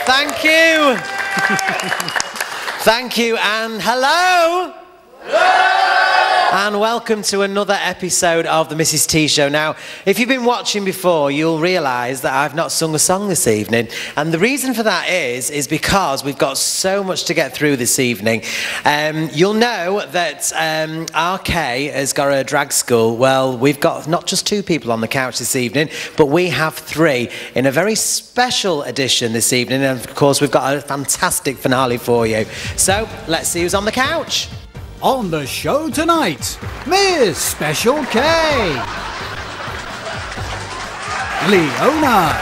thank you. Thank you, and hello. And welcome to another episode of the Mrs. T Show. Now, if you've been watching before, you'll realise that I've not sung a song this evening. And the reason for that is because we've got so much to get through this evening. You'll know that RK has got a drag school. Well, we've got not just 2 people on the couch this evening, but we have 3 in a very special edition this evening. And of course, we've got a fantastic finale for you. So, let's see who's on the couch. On the show tonight, Miss Special K, Leona,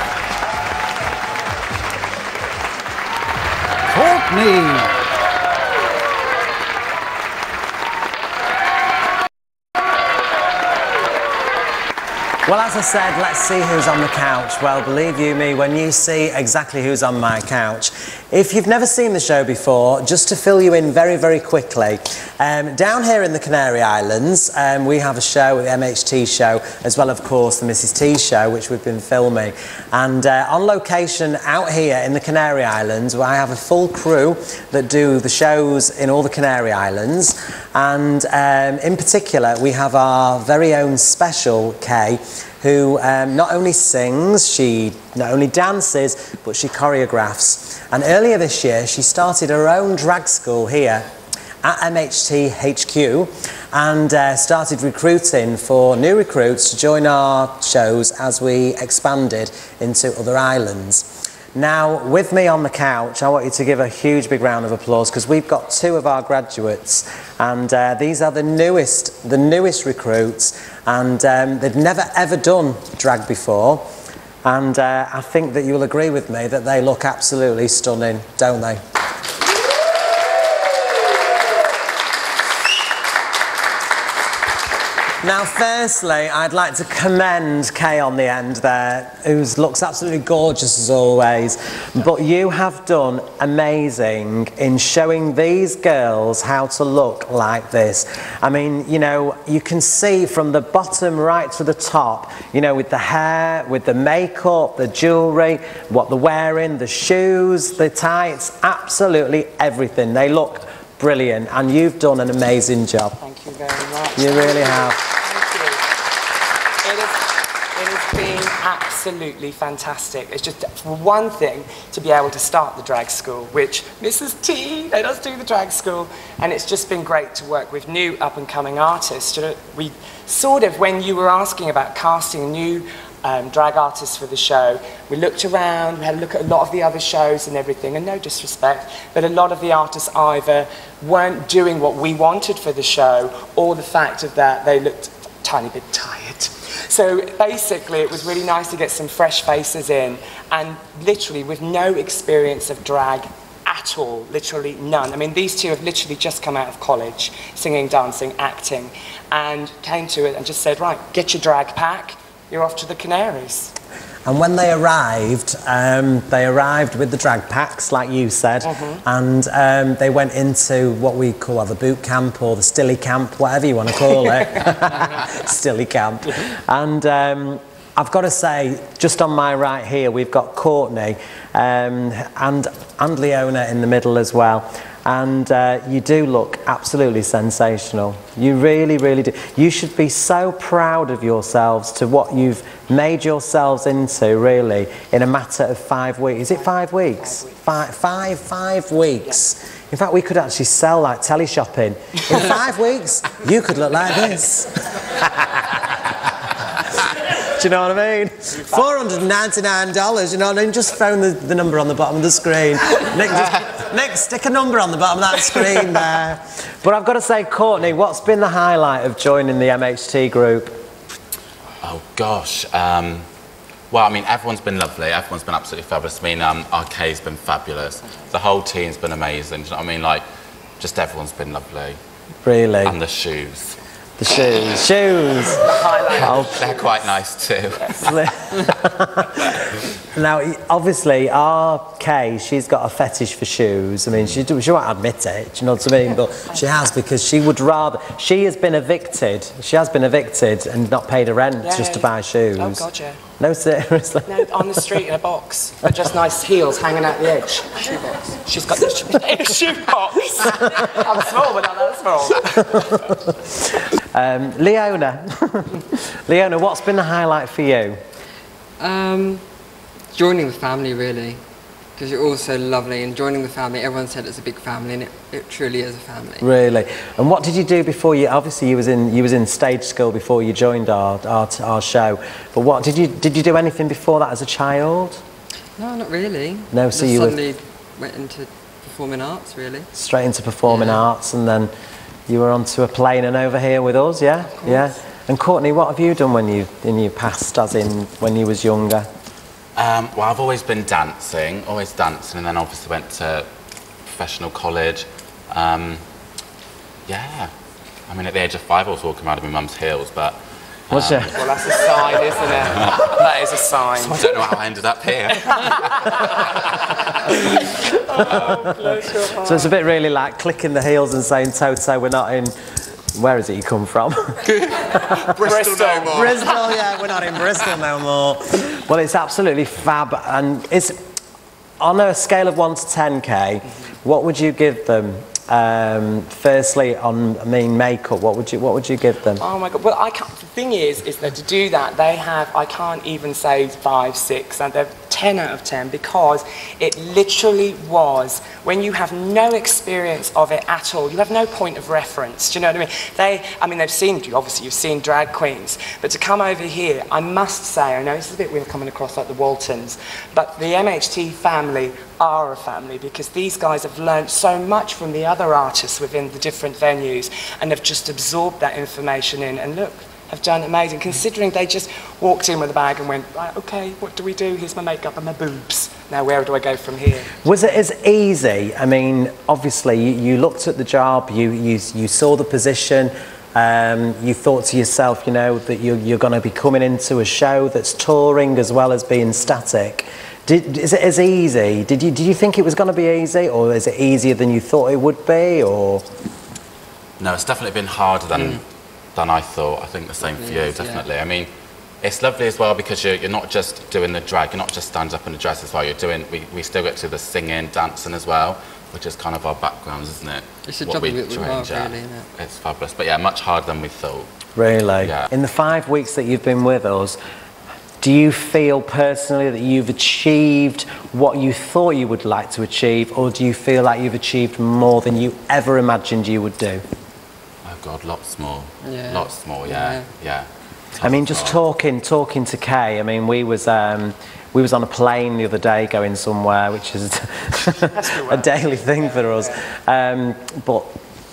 Courtney, Well, as I said, let's see who's on the couch. Well, believe you me, when you see exactly who's on my couch, if you've never seen the show before, just to fill you in very, very quickly, down here in the Canary Islands, we have a show, the MHT show, as well, of course, the Mrs. T show, which we've been filming. And on location out here in the Canary Islands, where I have a full crew that do the shows in all the Canary Islands. And in particular, we have our very own Special K, who not only sings, she not only dances, but she choreographs. And earlier this year, she started her own drag school here at MHT HQ and started recruiting for new recruits to join our shows as we expanded into other islands. Now, with me on the couch, I want you to give a huge big round of applause because we've got 2 of our graduates, and these are the newest recruits, and they've never ever done drag before, and I think that you'll agree with me that they look absolutely stunning, don't they? Now, firstly, I'd like to commend Kay on the end there, who looks absolutely gorgeous as always. But you have done amazing in showing these girls how to look like this. I mean, you know, you can see from the bottom right to the top, you know, with the hair, with the makeup, the jewellery, what they're wearing, the shoes, the tights, absolutely everything. They look brilliant, and you've done an amazing job. Thank you very much. You really have. It has been absolutely fantastic. It's just, for one thing, to be able to start the drag school, which Mrs. T let us do the drag school, and it's just been great to work with new up-and-coming artists. You know, we sort of, when you were asking about casting new drag artists for the show, we looked around, we had a look at a lot of the other shows and everything, and no disrespect, but a lot of the artists either weren't doing what we wanted for the show, or the fact of that they looked a tiny bit tired. So basically it was really nice to get some fresh faces in, and literally with no experience of drag at all, literally none. I mean, these 2 have literally just come out of college, singing, dancing, acting, and came to it and just said, right, get your drag pack, you're off to the Canaries. And when they arrived with the drag packs, like you said, and they went into what we call the boot camp or the stilly camp, whatever you want to call it, stilly camp. And I've got to say, just on my right here, we've got Courtney and Leona in the middle as well. And you do look absolutely sensational. You really, really do. You should be so proud of yourselves to what you've made yourselves into, really, in a matter of 5 weeks. Is it 5 weeks? 5 weeks. Yeah. In fact, we could actually sell like teleshopping. In 5 weeks, you could look like this. Do you know what I mean? $499, you know what I mean? Just phone the number on the bottom of the screen. Nick, stick a number on the bottom of that screen there. But I've got to say, Courtney, what's been the highlight of joining the MHT group? Oh, gosh. Well, I mean, everyone's been lovely. Everyone's been absolutely fabulous. I mean, RK's been fabulous. The whole team's been amazing. Do you know what I mean? Like, just everyone's been lovely. Really? And the shoes. The shoes. Shoes. Highlight. They're quite nice too. Now, obviously, RK, she's got a fetish for shoes. I mean, she won't admit it, do you know what I mean? But she has, because she would rather... She has been evicted and not paid her rent just to buy shoes. Oh, God, yeah. No, seriously. No, on the street in a box. But just nice heels hanging out the edge. Shoebox. She's got the shoebox. I'm small, but not that small. Leona. Leona, what's been the highlight for you? Joining the family, really, because you're all so lovely, and joining the family, everyone said it's a big family, and it truly is a family. Really? And what did you do before you... Obviously, you was in stage school before you joined our show, but what did you do anything before that as a child? No, not really. No, so Just you suddenly went into performing arts, really. Straight into performing arts, and then you were onto a plane and over here with us, yeah? Yeah. And Courtney, what have you done when you passed, as in when you was younger? Well, I've always been dancing, and then obviously went to professional college. Yeah. I mean, at the age of 5, I was walking around in my mum's heels, but... Was you? Well, that's a sign, isn't it? That is a sign. So I don't know how I ended up here. Oh, bless your heart. So it's a bit really like clicking the heels and saying, Toto, we're not in... Where is it you come from? Bristol no more. Bristol, yeah, we're not in Bristol no more. Well, it's absolutely fab, and it's on a scale of 1 to 10k. What would you give them? Firstly, on makeup, what would you give them? Oh my God! Well, I can't. The thing is that to do that, they have. I can't even say 5, 6, and they're 10 out of 10 because it literally was. When you have no experience of it at all, you have no point of reference. Do you know what I mean? They've seen you. Obviously, you've seen drag queens, but to come over here, I must say, I know this is a bit weird coming across like the Waltons, but the MHT family are a family because these guys have learned so much from the other artists within the different venues and have just absorbed that information in, and look, have done amazing, considering they just walked in with a bag and went, right, okay, what do we do? Here's my makeup and my boobs. Now where do I go from here? Was it as easy? I mean, obviously you looked at the job, you saw the position, you thought to yourself, you know, that you're going to be coming into a show that's touring as well as being static. Is it as easy? Did you think it was going to be easy, or is it easier than you thought it would be, or? No, it's definitely been harder than I thought. I think the same for you, definitely. Yeah. I mean, it's lovely as well because you're not just doing the drag, you're not just standing up in a dress as well. You're doing. We still get to the singing, dancing as well, which is kind of our backgrounds, isn't it? It's a job we love, really, isn't it? It's fabulous, but yeah, much harder than we thought. Really? Yeah. In the 5 weeks that you've been with us, do you feel personally that you've achieved what you thought you would like to achieve, or do you feel like you've achieved more than you ever imagined you would do? Oh God, lots more. Yeah. Lots more, yeah. I mean, just talking to Kay, I mean, we was on a plane the other day going somewhere, which is a daily thing for us. But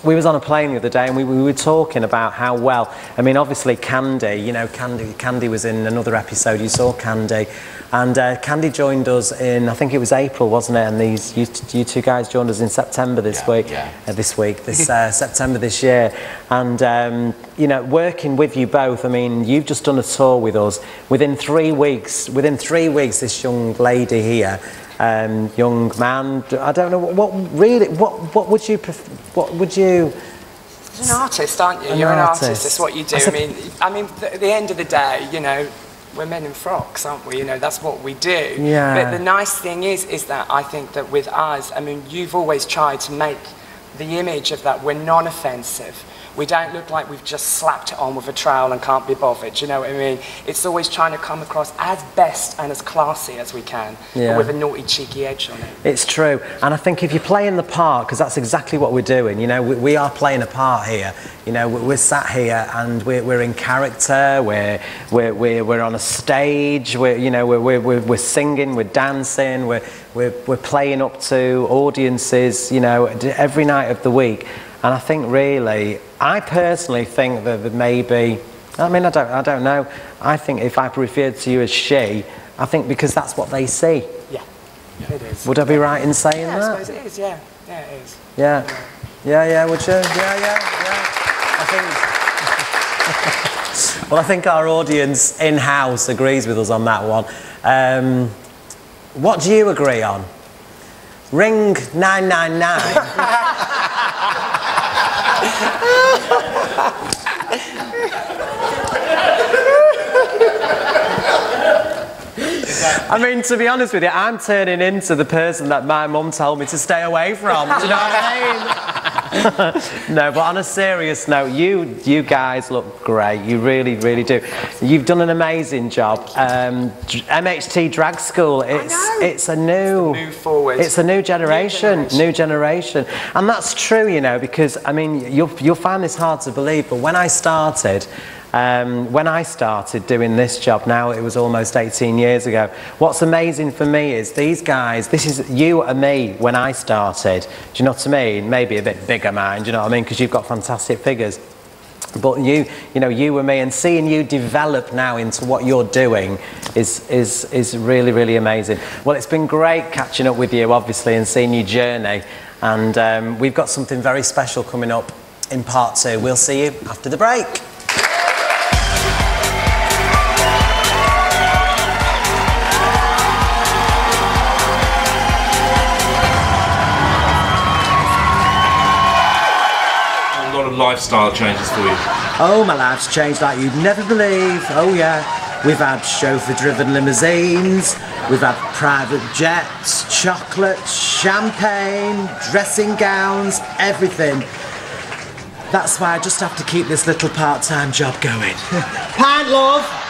we was on a plane the other day and we were talking about how well, I mean, obviously Candy, you know, Candy was in another episode, you saw Candy, and Candy joined us in, I think it was April, wasn't it? And you two guys joined us in September this September this year. And, you know, working with you both, I mean, you've just done a tour with us. Within 3 weeks, this young lady here, young man, I don't know, what would you You're an artist, aren't you? You're an artist, that's what you do. I mean, at the end of the day, you know, we're men in frocks, aren't we? You know, that's what we do. Yeah. But the nice thing is that I think that with us, I mean, you've always tried to make the image of that we're non-offensive. We don't look like we've just slapped it on with a trowel and can't be bothered, you know what I mean? It's always trying to come across as best and as classy as we can, but with a naughty, cheeky edge on it. It's true, and I think if you play in the part, because that's exactly what we're doing, you know, we are playing a part here. You know, we're sat here and we're in character, we're on a stage, we're singing, we're dancing, we're playing up to audiences, you know, every night of the week. And I think really, I personally think that maybe, I mean, I don't know. I think if I referred to you as she, I think because that's what they see. Yeah, it is. Would I be right in saying that? Yeah, I suppose it is, yeah. Yeah, it is. Yeah, would you? Yeah. I think... Well, I think our audience in-house agrees with us on that one. What do you agree on? Ring 999. I mean, to be honest with you, I'm turning into the person that my mum told me to stay away from. Do you know what I mean? No, but on a serious note, you guys look great. You really, really do. You've done an amazing job. MHT Drag School. It's a new forward. It's a new generation. New generation, and that's true, you know, because I mean, you'll find this hard to believe, but when I started doing this job, now it was almost 18 years ago, what's amazing for me is these guys, this is you and me when I started. Do you know what I mean? Maybe a bit bigger, mind, do you know what I mean? Because you've got fantastic figures. But you know, you and me, and seeing you develop now into what you're doing is really, really amazing. Well, it's been great catching up with you, obviously, and seeing your journey. And we've got something very special coming up in part 2. We'll see you after the break. Lifestyle changes for you? Oh, my life's changed like you'd never believe. Oh yeah, we've had chauffeur-driven limousines, we've had private jets, chocolates, champagne, dressing gowns, everything. That's why I just have to keep this little part-time job going. Pint, love!